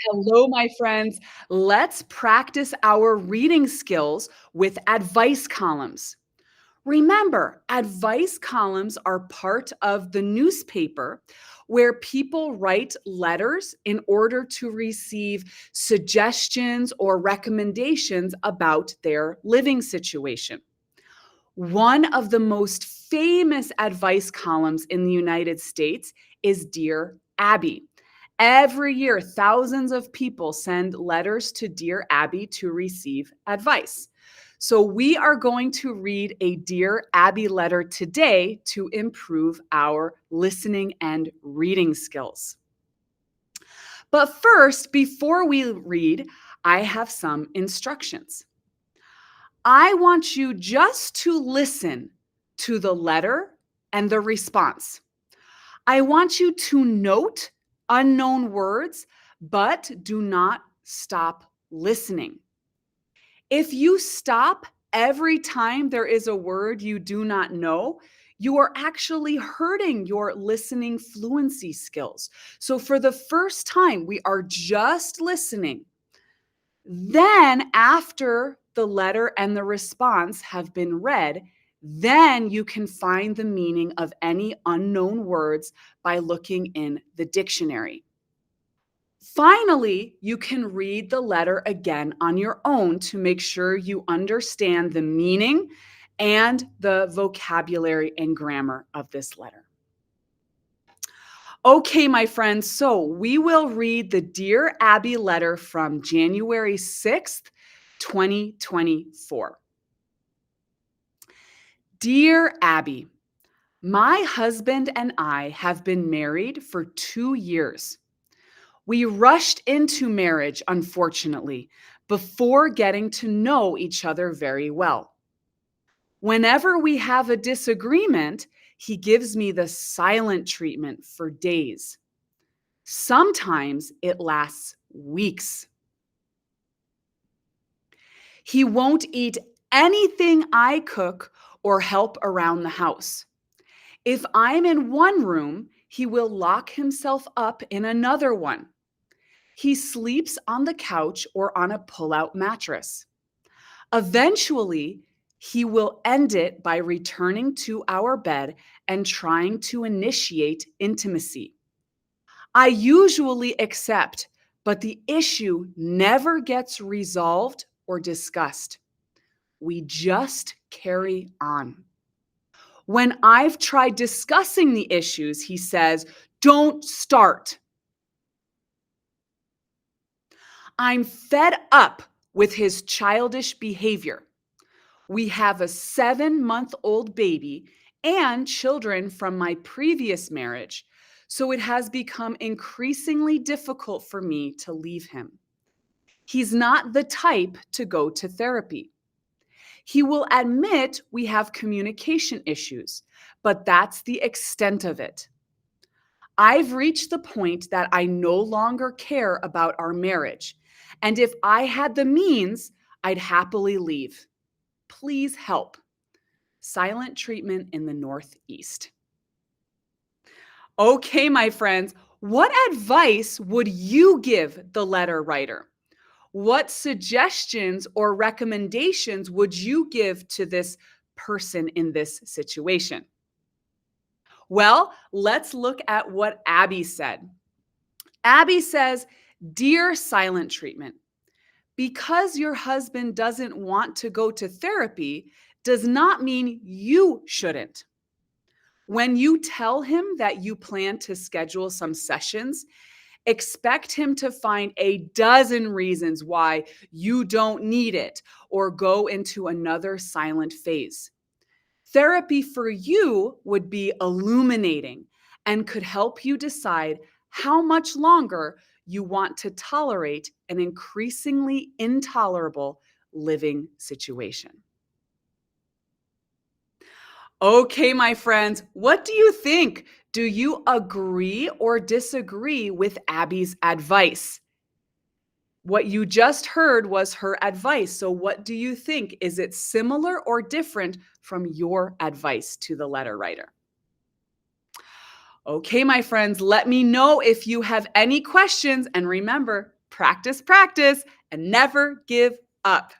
Hello, my friends. Let's practice our reading skills with advice columns. Remember, advice columns are part of the newspaper where people write letters in order to receive suggestions or recommendations about their living situation. One of the most famous advice columns in the United States is Dear Abby. Every year, thousands of people send letters to Dear Abby to receive advice. So, we are going to read a Dear Abby letter today to improve our listening and reading skills. But first, before we read, I have some instructions. I want you just to listen to the letter and the response. I want you to note unknown words, but do not stop listening. If you stop every time there is a word you do not know, you are actually hurting your listening fluency skills. So, for the first time, we are just listening. Then, after the letter and the response have been read, then you can find the meaning of any unknown words by looking in the dictionary. Finally, you can read the letter again on your own to make sure you understand the meaning and the vocabulary and grammar of this letter. Okay, my friends, so we will read the Dear Abby letter from January 6th, 2024. Dear Abby, my husband and I have been married for 2 years. We rushed into marriage, unfortunately, before getting to know each other very well. Whenever we have a disagreement, he gives me the silent treatment for days. Sometimes it lasts weeks. He won't eat anything I cook or help around the house. If I'm in one room, he will lock himself up in another one. He sleeps on the couch or on a pull-out mattress. Eventually, he will end it by returning to our bed and trying to initiate intimacy. I usually accept, but the issue never gets resolved or discussed. We just carry on. When I've tried discussing the issues, he says, "Don't start." I'm fed up with his childish behavior. We have a 7-month-old baby and children from my previous marriage, so it has become increasingly difficult for me to leave him. He's not the type to go to therapy. He will admit we have communication issues, but that's the extent of it. I've reached the point that I no longer care about our marriage, and if I had the means, I'd happily leave. Please help. Silent treatment in the Northeast. Okay, my friends, what advice would you give the letter writer? What suggestions or recommendations would you give to this person in this situation? Well, let's look at what Abby said. Abby says, "Dear silent treatment, because your husband doesn't want to go to therapy does not mean you shouldn't. When you tell him that you plan to schedule some sessions, expect him to find a dozen reasons why you don't need it or go into another silent phase. Therapy for you would be illuminating and could help you decide how much longer you want to tolerate an increasingly intolerable living situation." Okay, my friends, what do you think? Do you agree or disagree with Abby's advice? What you just heard was her advice. So, what do you think? Is it similar or different from your advice to the letter writer? Okay, my friends, let me know if you have any questions. And remember, practice, practice, and never give up.